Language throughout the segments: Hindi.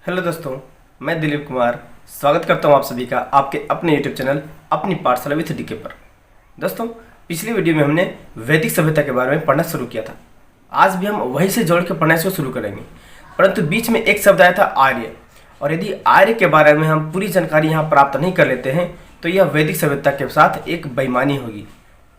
हेलो दोस्तों, मैं दिलीप कुमार स्वागत करता हूं आप सभी का आपके अपने यूट्यूब चैनल अपनी पाठशाला विथ डीके पर। दोस्तों, पिछली वीडियो में हमने वैदिक सभ्यता के बारे में पढ़ना शुरू किया था। आज भी हम वहीं से जोड़ के पढ़ना इसको शुरू करेंगे, परंतु बीच में एक शब्द आया था आर्य, और यदि आर्य के बारे में हम पूरी जानकारी यहाँ प्राप्त नहीं कर लेते हैं तो यह वैदिक सभ्यता के साथ एक बेईमानी होगी,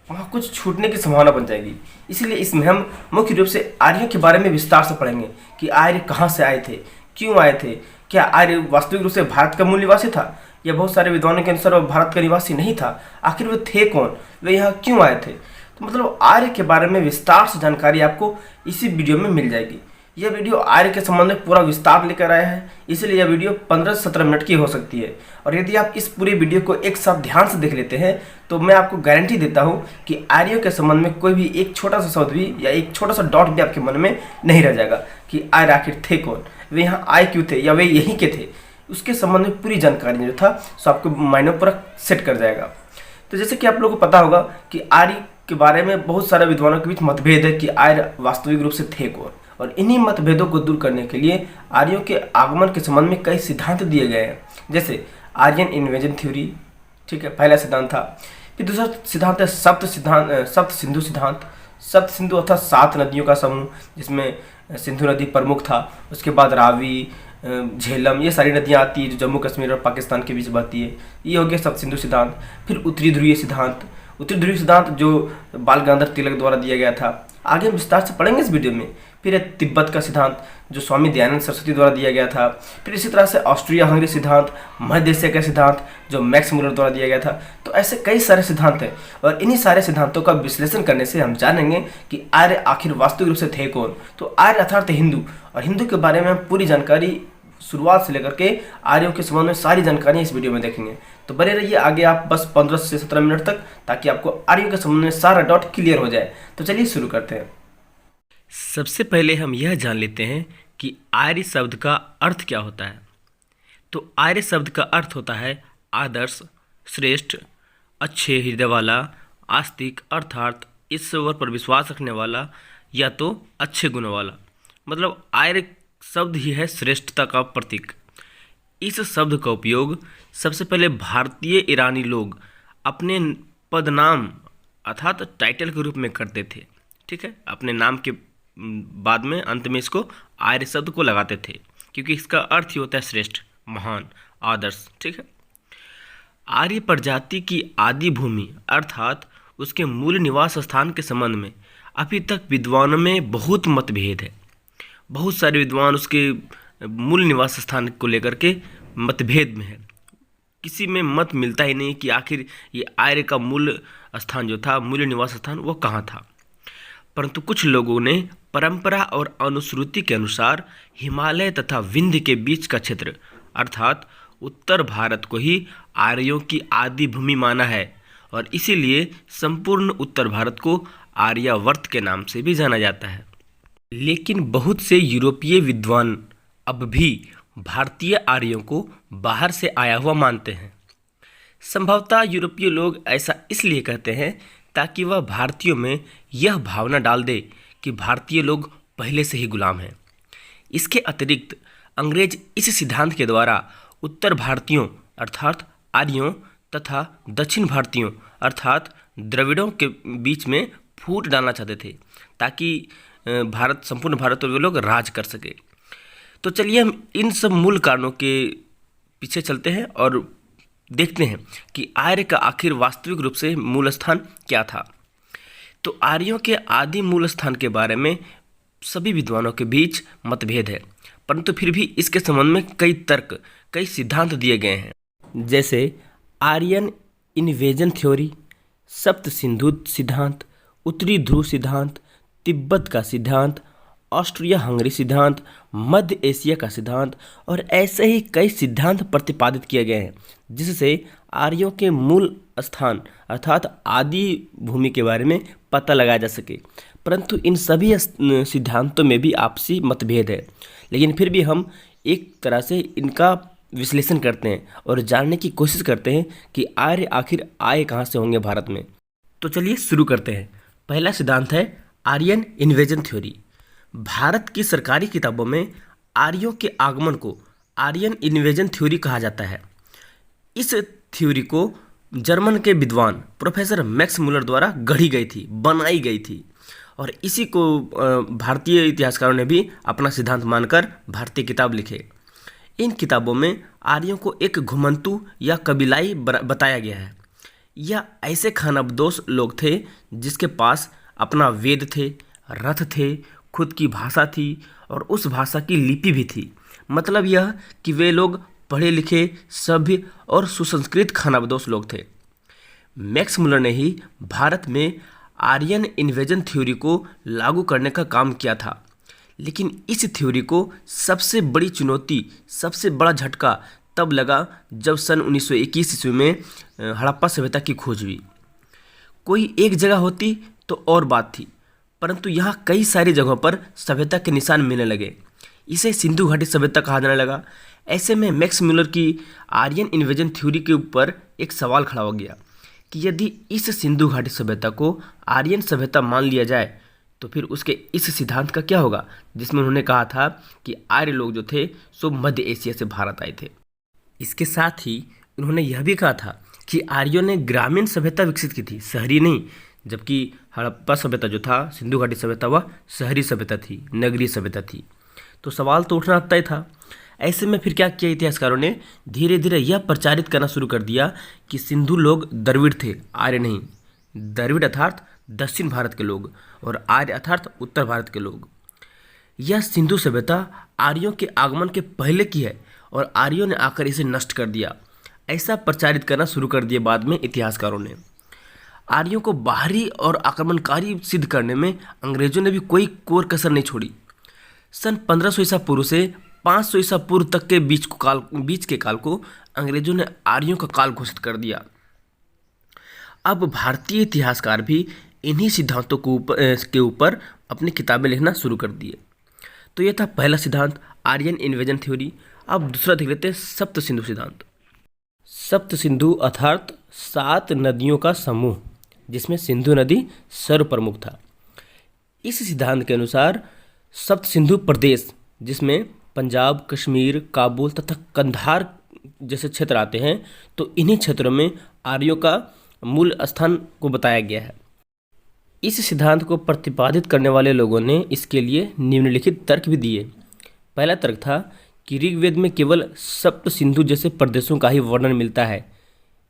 वहाँ कुछ छूटने की संभावना बन जाएगी। इसलिए इसमें हम मुख्य रूप से आर्यों के बारे में विस्तार से पढ़ेंगे कि आर्य कहाँ से आए थे, क्यों आए थे, क्या आर्य वास्तविक रूप से भारत का मूल निवासी था या बहुत सारे विद्वानों के अनुसार वह भारत का निवासी नहीं था, आखिर वे थे कौन, वे यहाँ क्यों आए थे। तो मतलब आर्य के बारे में विस्तार से जानकारी आपको इसी वीडियो में मिल जाएगी। यह वीडियो आर्य के संबंध में पूरा विस्तार लेकर आया है, इसलिए यह वीडियो 15 से 17 मिनट की हो सकती है। और यदि आप इस पूरे वीडियो को एक साथ ध्यान से देख लेते हैं तो मैं आपको गारंटी देता हूं कि आर्यों के संबंध में कोई भी एक छोटा सा शब्द भी या एक छोटा सा डॉट भी आपके मन में नहीं रह जाएगा कि आर्य आखिर थे कौन, वे यहाँ आए क्यों थे या वे यहीं के थे। उसके संबंध में पूरी जानकारी जो था सो आपको माइंड में पूरा सेट कर जाएगा। तो जैसे कि आप लोगों को पता होगा कि आर्य के बारे में बहुत सारे विद्वानों के बीच मतभेद है कि आर्य वास्तविक रूप से थे कौन, और इन्हीं मतभेदों को दूर करने के लिए आर्यों के आगमन के संबंध में कई सिद्धांत दिए गए हैं। जैसे आर्यन इन्वेजन थ्योरी, ठीक है, पहला सिद्धांत था। फिर दूसरा सिद्धांत है सप्त सिंधु सिद्धांत। सप्त सिंधु अर्थात 7 नदियों का समूह, जिसमें सिंधु नदी प्रमुख था। उसके बाद रावी, झेलम, ये सारी नदियाँ आती है जो जम्मू कश्मीर और पाकिस्तान के बीच बहती है। ये हो गया सप्त सिंधु सिद्धांत। फिर उत्तरी ध्रुवीय सिद्धांत, उत्तरी ध्रुवीय सिद्धांत जो बाल गंगाधर तिलक द्वारा दिया गया था, आगे हम विस्तार से पढ़ेंगे इस वीडियो में। फिर है तिब्बत का सिद्धांत जो स्वामी दयानंद सरस्वती द्वारा दिया गया था। फिर इसी तरह से ऑस्ट्रिया हंगरी सिद्धांत, मध्य एशिया का सिद्धांत जो मैक्स मुलर द्वारा दिया गया था। तो ऐसे कई सारे सिद्धांत हैं, और इन्हीं सारे सिद्धांतों का विश्लेषण करने से हम जानेंगे कि आर्य आखिर वास्तविक रूप से थे कौन। तो आर्य अर्थात हिंदू, और हिंदू के बारे में हम पूरी जानकारी शुरुआत से लेकर के आर्यों के संबंध में सारी जानकारी इस वीडियो में देखेंगे। तो बने रहिए आगे आप बस 15 से 17 मिनट तक, ताकि आपको आर्यों के संबंध में सारा डाउट क्लियर हो जाए। तो चलिए शुरू करते हैं। सबसे पहले हम यह जान लेते हैं कि आर्य शब्द का अर्थ क्या होता है। तो आर्य शब्द का अर्थ होता है आदर्श, श्रेष्ठ, अच्छे हृदय वाला, आस्तिक अर्थात ईश्वर पर विश्वास रखने वाला, या तो अच्छे गुणों वाला। मतलब आर्य शब्द ही है श्रेष्ठता का प्रतीक। इस शब्द का उपयोग सबसे पहले भारतीय ईरानी लोग अपने पदनाम अर्थात टाइटल के रूप में करते थे। ठीक है, अपने नाम के बाद में अंत में इसको आर्य शब्द को लगाते थे, क्योंकि इसका अर्थ ही होता है श्रेष्ठ, महान, आदर्श। ठीक है, आर्य प्रजाति की आदि भूमि अर्थात उसके मूल निवास स्थान के संबंध में अभी तक विद्वानों में बहुत मतभेद है। बहुत सारे विद्वान उसके मूल निवास स्थान को लेकर के मतभेद में है। किसी में मत मिलता ही नहीं कि आखिर ये आर्य का मूल स्थान जो था, मूल निवास स्थान, वो कहाँ था। परंतु कुछ लोगों ने परंपरा और अनुश्रुति के अनुसार हिमालय तथा विंध्य के बीच का क्षेत्र अर्थात उत्तर भारत को ही आर्यों की आदि भूमि माना है, और इसीलिए संपूर्ण उत्तर भारत को आर्यावर्त के नाम से भी जाना जाता है। लेकिन बहुत से यूरोपीय विद्वान अब भी भारतीय आर्यों को बाहर से आया हुआ मानते हैं। संभवतः यूरोपीय लोग ऐसा इसलिए कहते हैं ताकि वह भारतीयों में यह भावना डाल दे कि भारतीय लोग पहले से ही गुलाम हैं। इसके अतिरिक्त अंग्रेज इस सिद्धांत के द्वारा उत्तर भारतीयों अर्थात आर्यों तथा दक्षिण भारतीयों अर्थात द्रविड़ों के बीच में फूट डालना चाहते थे, ताकि संपूर्ण भारत पर वे लोग राज कर सके। तो चलिए हम इन सब मूल कारणों के पीछे चलते हैं और देखते हैं कि आर्य का आखिर वास्तविक रूप से मूल स्थान क्या था। तो आर्यों के आदि मूल स्थान के बारे में सभी विद्वानों के बीच मतभेद है, परंतु फिर भी इसके संबंध में कई तर्क, कई सिद्धांत दिए गए हैं। जैसे आर्यन इन्वेजन थ्योरी, सप्त सिंधु सिद्धांत, उत्तरी ध्रुव सिद्धांत, तिब्बत का सिद्धांत, ऑस्ट्रिया हंगरी सिद्धांत, मध्य एशिया का सिद्धांत, और ऐसे ही कई सिद्धांत प्रतिपादित किए गए हैं जिससे आर्यों के मूल स्थान अर्थात आदि भूमि के बारे में पता लगाया जा सके। परंतु इन सभी सिद्धांतों में भी आपसी मतभेद है, लेकिन फिर भी हम एक तरह से इनका विश्लेषण करते हैं और जानने की कोशिश करते हैं कि आर्य आखिर आए कहाँ से होंगे भारत में। तो चलिए शुरू करते हैं। पहला सिद्धांत है आर्यन इन्वेजन थ्योरी। भारत की सरकारी किताबों में आर्यों के आगमन को आर्यन इन्वेजन थ्योरी कहा जाता है। इस थ्योरी को जर्मन के विद्वान प्रोफेसर मैक्स मुलर द्वारा गढ़ी गई थी, बनाई गई थी, और इसी को भारतीय इतिहासकारों ने भी अपना सिद्धांत मानकर भारतीय किताब लिखे। इन किताबों में आर्यों को एक घुमंतु या कबीलाई बताया गया है। यह ऐसे खानाबदोश लोग थे जिसके पास अपना वेद थे, रथ थे, खुद की भाषा थी और उस भाषा की लिपि भी थी। मतलब यह कि वे लोग पढ़े लिखे, सभ्य और सुसंस्कृत खानाबदोश लोग थे। मैक्स मुलर ने ही भारत में आर्यन इन्वेजन थ्योरी को लागू करने का काम किया था, लेकिन इस थ्योरी को सबसे बड़ी चुनौती, सबसे बड़ा झटका तब लगा जब सन 1921 ईस्वी में हड़प्पा सभ्यता की खोज हुई। कोई एक जगह होती तो और बात थी, परंतु यहाँ कई सारी जगहों पर सभ्यता के निशान मिलने लगे। इसे सिंधु घाटी सभ्यता कहा जाने लगा। ऐसे में मैक्स मुलर की आर्यन इन्वेजन थ्योरी के ऊपर एक सवाल खड़ा हो गया कि यदि इस सिंधु घाटी सभ्यता को आर्यन सभ्यता मान लिया जाए तो फिर उसके इस सिद्धांत का क्या होगा, जिसमें उन्होंने कहा था कि आर्य लोग जो थे सो मध्य एशिया से भारत आए थे। इसके साथ ही उन्होंने यह भी कहा था कि आर्यों ने ग्रामीण सभ्यता विकसित की थी, शहरी नहीं, जबकि हड़प्पा सभ्यता जो था, सिंधु घाटी सभ्यता, वह शहरी सभ्यता थी, नगरीय सभ्यता थी। तो सवाल तो उठना तय था। ऐसे में फिर क्या किया इतिहासकारों ने, धीरे धीरे यह प्रचारित करना शुरू कर दिया कि सिंधु लोग द्रविड़ थे, आर्य नहीं। द्रविड़ अर्थात दक्षिण भारत के लोग और आर्य अर्थात उत्तर भारत के लोग। यह सिंधु सभ्यता आर्यों के आगमन के पहले की है और आर्यों ने आकर इसे नष्ट कर दिया, ऐसा प्रचारित करना शुरू कर दिया बाद में इतिहासकारों ने। आर्यों को बाहरी और आक्रमणकारी सिद्ध करने में अंग्रेजों ने भी कोई कोर कसर नहीं छोड़ी। सन 1500 ईसा पूर्व से 500 ईसा पूर्व तक के बीच के काल को अंग्रेजों ने आर्यों का काल घोषित कर दिया। अब भारतीय इतिहासकार भी इन्हीं सिद्धांतों के ऊपर अपनी किताबें लिखना शुरू कर दिए। तो यह था पहला सिद्धांत, आर्यन इन्वेजन थ्योरी। अब दूसरा देख लेते हैं, सप्त सिंधु सिद्धांत। सप्त सिंधु अर्थात 7 नदियों का समूह, जिसमें सिंधु नदी सर्वप्रमुख था। इस सिद्धांत के अनुसार सप्त सिंधु प्रदेश, जिसमें पंजाब, कश्मीर, काबुल तथा कंधार जैसे क्षेत्र आते हैं, तो इन्हीं क्षेत्रों में आर्यों का मूल स्थान को बताया गया है। इस सिद्धांत को प्रतिपादित करने वाले लोगों ने इसके लिए निम्नलिखित तर्क भी दिए। पहला तर्क था कि ऋग्वेद में केवल सप्त सिंधु जैसे प्रदेशों का ही वर्णन मिलता है।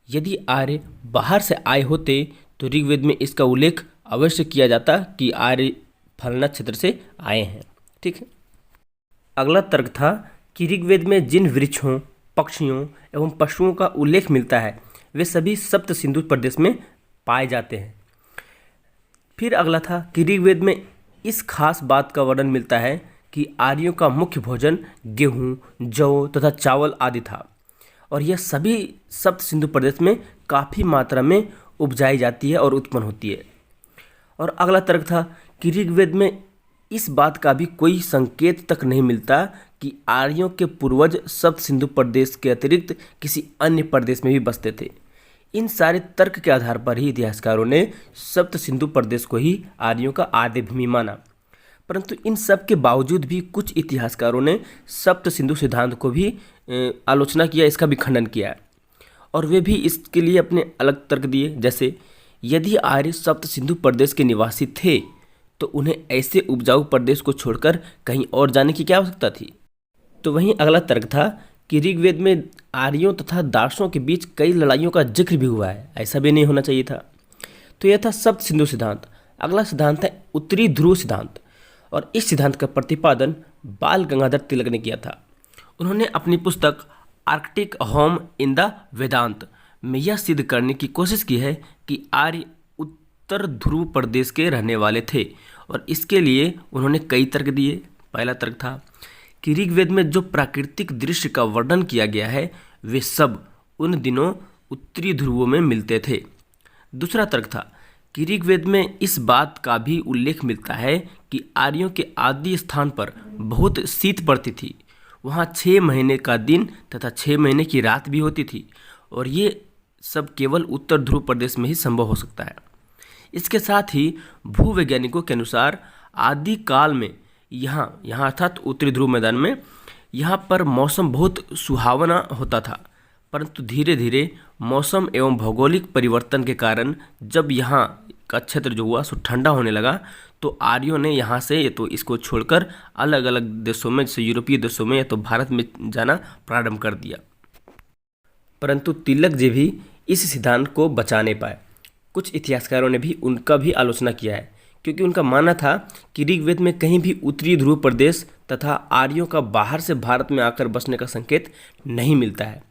यदि आर्य बाहर से आए होते तो ऋग्वेद में इसका उल्लेख अवश्य किया जाता कि आर्य फलाना क्षेत्र से आए हैं। ठीक है। अगला तर्क था कि ऋग्वेद में जिन वृक्षों, पक्षियों एवं पशुओं का उल्लेख मिलता है वे सभी सप्त सिंधु प्रदेश में पाए जाते हैं। फिर अगला था कि ऋग्वेद में इस खास बात का वर्णन मिलता है कि आर्यों का मुख्य भोजन गेहूँ, जौ तथा चावल आदि था और यह सभी सप्त सिंधु प्रदेश में काफ़ी मात्रा में उपजाई जाती है और उत्पन्न होती है। और अगला तर्क था कि ऋग्वेद में इस बात का भी कोई संकेत तक नहीं मिलता कि आर्यों के पूर्वज सप्त सिंधु प्रदेश के अतिरिक्त किसी अन्य प्रदेश में भी बसते थे। इन सारे तर्क के आधार पर ही इतिहासकारों ने सप्त सिंधु प्रदेश को ही आर्यों का आद्य भूमि माना। परंतु इन सब के बावजूद भी कुछ इतिहासकारों ने सप्त सिंधु सिद्धांत को भी आलोचना किया, इसका भी खंडन किया और वे भी इसके लिए अपने अलग तर्क दिए। जैसे यदि आर्य सप्त सिंधु प्रदेश के निवासी थे तो उन्हें ऐसे उपजाऊ प्रदेश को छोड़कर कहीं और जाने की क्या आवश्यकता थी। तो वहीं अगला तर्क था कि ऋग्वेद में आर्यों तथा दार्शों के बीच कई लड़ाइयों का जिक्र भी हुआ है, ऐसा भी नहीं होना चाहिए था। तो यह था सप्त सिंधु सिद्धांत। अगला सिद्धांत है उत्तरी ध्रुव सिद्धांत और इस सिद्धांत का प्रतिपादन बाल गंगाधर तिलक ने किया था। उन्होंने अपनी पुस्तक आर्कटिक होम इन द वेदांत में यह सिद्ध करने की कोशिश की है कि आर्य उत्तर ध्रुव प्रदेश के रहने वाले थे और इसके लिए उन्होंने कई तर्क दिए। पहला तर्क था कि ऋग्वेद में जो प्राकृतिक दृश्य का वर्णन किया गया है वे सब उन दिनों उत्तरी ध्रुवों में मिलते थे। दूसरा तर्क था कि ऋग्वेद में इस बात का भी उल्लेख मिलता है कि आर्यों के आदि स्थान पर बहुत शीत पड़ती थी, वहाँ 6 महीने का दिन तथा 6 महीने की रात भी होती थी और ये सब केवल उत्तर ध्रुव प्रदेश में ही संभव हो सकता है। इसके साथ ही भूवैज्ञानिकों के अनुसार आदि काल में यहाँ अर्थात उत्तरी ध्रुव मैदान में यहाँ पर मौसम बहुत सुहावना होता था, परंतु धीरे धीरे मौसम एवं भौगोलिक परिवर्तन के कारण जब यहाँ का क्षेत्र जो हुआ सो ठंडा होने लगा, तो आर्यों ने यहाँ से तो इसको छोड़कर अलग अलग देशों में, जैसे यूरोपीय देशों में या तो भारत में जाना प्रारंभ कर दिया। परंतु तिलक जी भी इस सिद्धांत को बचा नहीं पाए। कुछ इतिहासकारों ने भी उनका भी आलोचना किया है, क्योंकि उनका मानना था कि ऋग्वेद में कहीं भी उत्तरी ध्रुव प्रदेश तथा आर्यों का बाहर से भारत में आकर बसने का संकेत नहीं मिलता है।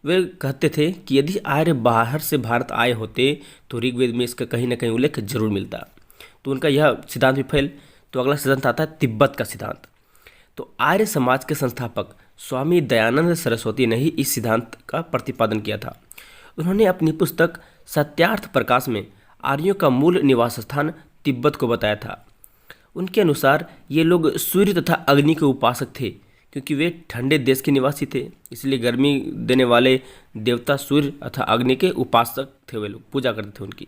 वे कहते थे कि यदि आर्य बाहर से भारत आए होते तो ऋग्वेद में इसका कहीं ना कहीं उल्लेख जरूर मिलता। तो उनका यह सिद्धांत भी फेल। तो अगला सिद्धांत आता है तिब्बत का सिद्धांत। तो आर्य समाज के संस्थापक स्वामी दयानंद सरस्वती ने ही इस सिद्धांत का प्रतिपादन किया था। उन्होंने अपनी पुस्तक सत्यार्थ प्रकाश में आर्यों का मूल निवास स्थान तिब्बत को बताया था। उनके अनुसार ये लोग सूर्य तथा अग्नि के उपासक थे, क्योंकि वे ठंडे देश के निवासी थे, इसलिए गर्मी देने वाले देवता सूर्य तथा अग्नि के उपासक थे। वे लोग पूजा करते थे उनकी।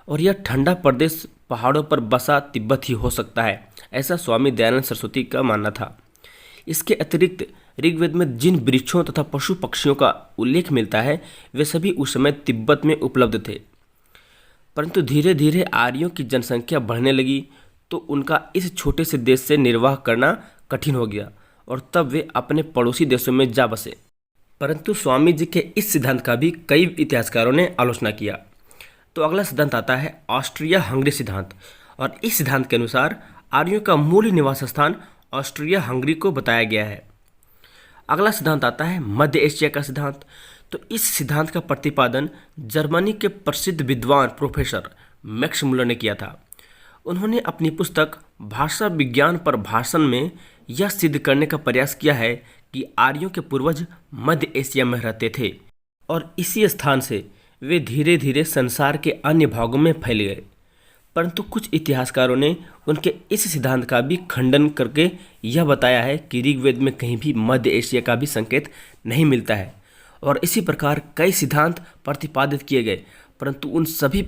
और यह ठंडा प्रदेश पहाड़ों पर बसा तिब्बत ही हो सकता है, ऐसा स्वामी दयानंद सरस्वती का मानना था। इसके अतिरिक्त ऋग्वेद में जिन वृक्षों तथा पशु पक्षियों का उल्लेख मिलता है वे सभी उस समय तिब्बत में उपलब्ध थे। परंतु धीरे धीरे आर्यों की जनसंख्या बढ़ने लगी, तो उनका इस छोटे से देश से निर्वाह करना कठिन हो गया और तब वे अपने पड़ोसी देशों में जा बसे। परंतु स्वामी जी के इस सिद्धांत का भी कई इतिहासकारों ने आलोचना किया। तो अगला सिद्धांत आता है ऑस्ट्रिया हंगरी सिद्धांत। और इस सिद्धांत के अनुसार आर्यों का मूल निवास स्थान ऑस्ट्रिया हंगरी को बताया गया है। अगला सिद्धांत आता है मध्य एशिया का सिद्धांत। तो इस सिद्धांत का प्रतिपादन जर्मनी के प्रसिद्ध विद्वान प्रोफेसर मैक्स मुलर ने किया था। उन्होंने अपनी पुस्तक भाषा विज्ञान पर भाषण में यह सिद्ध करने का प्रयास किया है कि आर्यों के पूर्वज मध्य एशिया में रहते थे और इसी स्थान से वे धीरे धीरे संसार के अन्य भागों में फैल गए। परंतु कुछ इतिहासकारों ने उनके इस सिद्धांत का भी खंडन करके यह बताया है कि ऋग्वेद में कहीं भी मध्य एशिया का भी संकेत नहीं मिलता है। और इसी प्रकार कई सिद्धांत प्रतिपादित किए गए, परंतु उन सभी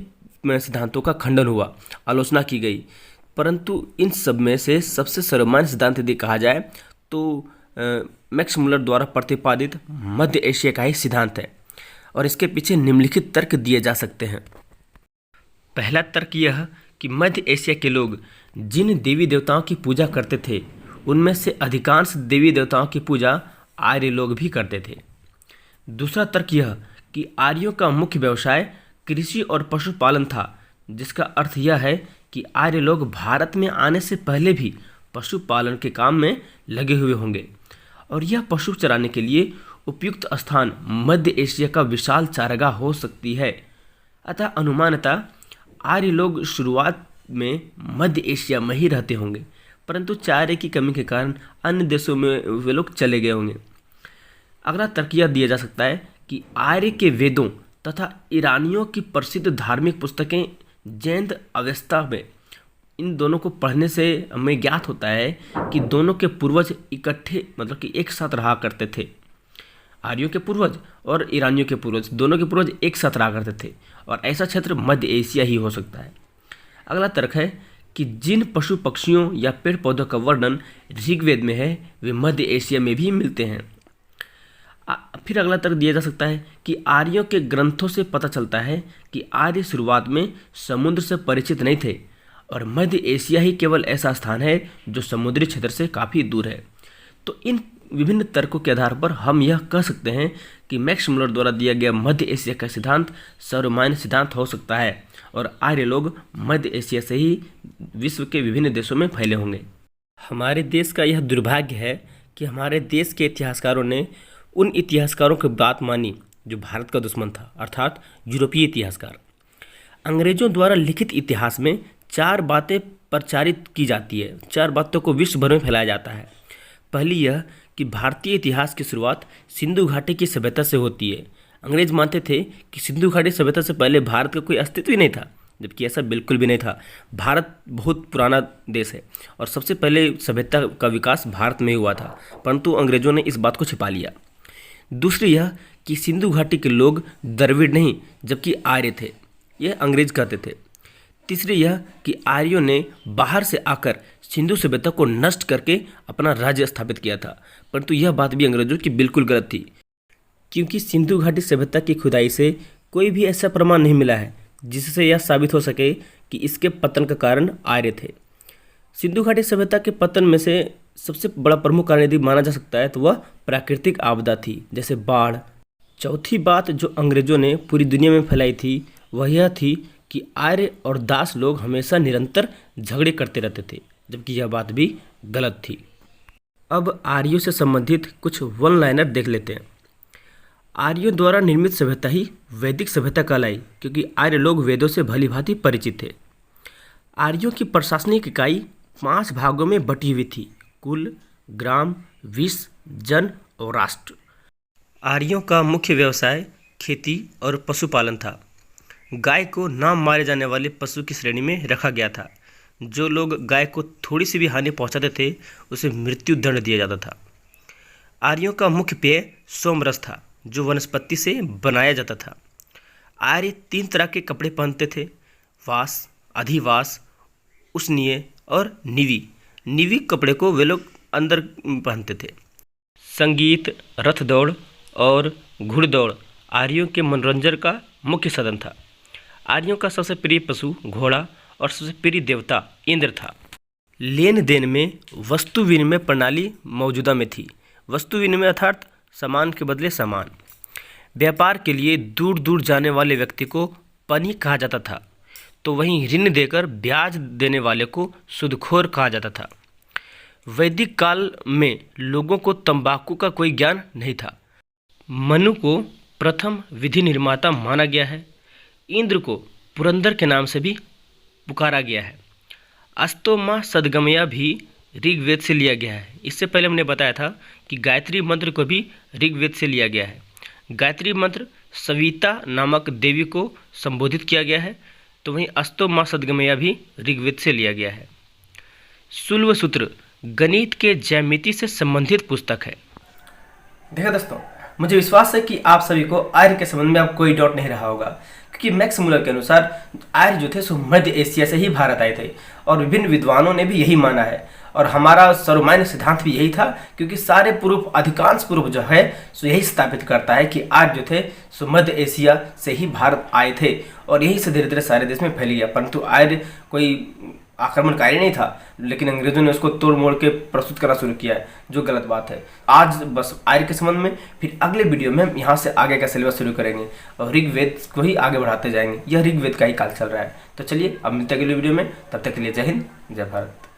सिद्धांतों का खंडन हुआ, आलोचना की गई। परंतु इन सब में से सबसे सर्वमान्य सिद्धांत यदि कहा जाए तो मैक्स मुलर द्वारा प्रतिपादित मध्य एशिया का ही सिद्धांत है। और इसके पीछे निम्नलिखित तर्क दिए जा सकते हैं। पहला तर्क यह कि मध्य एशिया के लोग जिन देवी देवताओं की पूजा करते थे उनमें से अधिकांश देवी देवताओं की पूजा आर्य लोग भी करते थे। दूसरा तर्क यह कि आर्यों का मुख्य व्यवसाय कृषि और पशुपालन था, जिसका अर्थ यह है कि आर्य लोग भारत में आने से पहले भी पशुपालन के काम में लगे हुए होंगे और यह पशु चराने के लिए उपयुक्त स्थान मध्य एशिया का विशाल चारागाह हो सकती है। अतः अनुमानतः आर्य लोग शुरुआत में मध्य एशिया में ही रहते होंगे, परंतु चारे की कमी के कारण अन्य देशों में वे लोग चले गए होंगे। अगला तर्क यह दिया जा सकता है कि आर्य के वेदों तथा ईरानियों की प्रसिद्ध धार्मिक पुस्तकें जैन अवेस्ता में, इन दोनों को पढ़ने से हमें ज्ञात होता है कि दोनों के पूर्वज इकट्ठे मतलब कि एक साथ रहा करते थे। आर्यों के पूर्वज और ईरानियों के पूर्वज, दोनों के पूर्वज एक साथ रहा करते थे और ऐसा क्षेत्र मध्य एशिया ही हो सकता है। अगला तर्क है कि जिन पशु पक्षियों या पेड़ पौधों का वर्णन ऋग्वेद में है वे मध्य एशिया में भी मिलते हैं। फिर अगला तर्क दिया जा सकता है कि आर्यों के ग्रंथों से पता चलता है कि आर्य शुरुआत में समुद्र से परिचित नहीं थे और मध्य एशिया ही केवल ऐसा स्थान है जो समुद्री क्षेत्र से काफ़ी दूर है। तो इन विभिन्न तर्कों के आधार पर हम यह कह सकते हैं कि मैक्स मुलर द्वारा दिया गया मध्य एशिया का सिद्धांत सर्वमान्य सिद्धांत हो सकता है और आर्य लोग मध्य एशिया से ही विश्व के विभिन्न देशों में फैले होंगे। हमारे देश का यह दुर्भाग्य है कि हमारे देश के इतिहासकारों ने उन इतिहासकारों की बात मानी जो भारत का दुश्मन था, अर्थात यूरोपीय इतिहासकार। अंग्रेजों द्वारा लिखित इतिहास में 4 बातें प्रचारित की जाती है, 4 बातों को विश्व भर में फैलाया जाता है। पहली यह कि भारतीय इतिहास की शुरुआत सिंधु घाटी की सभ्यता से होती है। अंग्रेज मानते थे कि सिंधु घाटी सभ्यता से पहले भारत का कोई अस्तित्व ही नहीं था, जबकि ऐसा बिल्कुल भी नहीं था। भारत बहुत पुराना देश है और सबसे पहले सभ्यता का विकास भारत में हुआ था, परंतु अंग्रेजों ने इस बात को छिपा लिया। दूसरी यह कि सिंधु घाटी के लोग द्रविड़ नहीं जबकि आर्य थे, यह अंग्रेज कहते थे। तीसरी यह कि आर्यों ने बाहर से आकर सिंधु सभ्यता को नष्ट करके अपना राज्य स्थापित किया था। परंतु यह बात भी अंग्रेजों की बिल्कुल गलत थी, क्योंकि सिंधु घाटी सभ्यता की खुदाई से कोई भी ऐसा प्रमाण नहीं मिला है जिससे यह साबित हो सके कि इसके पतन का कारण आर्य थे। सिंधु घाटी सभ्यता के पतन में से सबसे बड़ा प्रमुख कारण यदि माना जा सकता है तो वह प्राकृतिक आपदा थी, जैसे बाढ़। चौथी बात जो अंग्रेजों ने पूरी दुनिया में फैलाई थी वह यह थी कि आर्य और दास लोग हमेशा निरंतर झगड़े करते रहते थे, जबकि यह बात भी गलत थी। अब आर्यों से संबंधित कुछ वन लाइनर देख लेते हैं। आर्यों द्वारा निर्मित सभ्यता ही वैदिक सभ्यता कहलाई, क्योंकि आर्य लोग वेदों से भली भांति परिचित थे। आर्यों की प्रशासनिक इकाई 5 भागों में बटी हुई थी: कुल, ग्राम, विश्व, जन और राष्ट्र। आर्यों का मुख्य व्यवसाय खेती और पशुपालन था। गाय को ना मारे जाने वाले पशु की श्रेणी में रखा गया था। जो लोग गाय को थोड़ी सी भी हानि पहुंचाते थे उसे मृत्यु दंड दिया जाता था। आर्यों का मुख्य पेय सोमरस था, जो वनस्पति से बनाया जाता था। आर्य 3 तरह के कपड़े पहनते थे: वास, अधिवास, उष्णीय और निवी। निवी कपड़े को वे लोग अंदर पहनते थे। संगीत, रथ दौड़ और घुड़दौड़ आर्यों के मनोरंजन का मुख्य साधन था। आर्यों का सबसे प्रिय पशु घोड़ा और सबसे प्रिय देवता इंद्र था। लेन देन में वस्तु विनिमय प्रणाली मौजूदा में थी। वस्तु विनिमय अर्थात सामान के बदले सामान। व्यापार के लिए दूर दूर जाने वाले व्यक्ति को पनी कहा जाता था, तो वहीं ऋण देकर ब्याज देने वाले को सूदखोर कहा जाता था। वैदिक काल में लोगों को तंबाकू का कोई ज्ञान नहीं था। मनु को प्रथम विधि निर्माता माना गया है। इंद्र को पुरंदर के नाम से भी पुकारा गया है। अस्तो माह सदगमया भी ऋग्वेद से लिया गया है। इससे पहले हमने बताया था कि गायत्री मंत्र को भी ऋग्वेद से लिया गया है। गायत्री मंत्र सविता नामक देवी को संबोधित किया गया है, तो वहीं अस्तो माह सदगमया भी ऋग्वेद से लिया गया है। शुल्व सूत्र गणित के ज्यामिति से संबंधित पुस्तक है। देखा दोस्तों, मुझे विश्वास है कि आप सभी को आर्य के संबंध में अब कोई डाउट नहीं रहा होगा, क्योंकि मैक्स मुलर के अनुसार आर्य जो थे सो मध्य एशिया से ही भारत आए थे, और विभिन्न विद्वानों ने भी यही माना है। और हमारा सर्वमान्य सिद्धांत भी यही था, क्योंकि सारे पूर्व, अधिकांश पूर्व जो है सो यही स्थापित करता है कि आर्य जो थे सो मध्य एशिया से ही भारत आए थे, और यही से धीरे धीरे सारे देश में फैल गया। परंतु आर्य कोई आक्रमणकारी नहीं था, लेकिन अंग्रेजों ने उसको तोड़ मोड़ के प्रस्तुत करना शुरू किया है, जो गलत बात है। आज बस आर्य के संबंध में, फिर अगले वीडियो में हम यहाँ से आगे का सिलेबस शुरू करेंगे और ऋग्वेद को ही आगे बढ़ाते जाएंगे। यह ऋग्वेद का ही काल चल रहा है। तो चलिए अब मिलते हैं अगले वीडियो में, तब तक के लिए जय हिंद, जय भारत।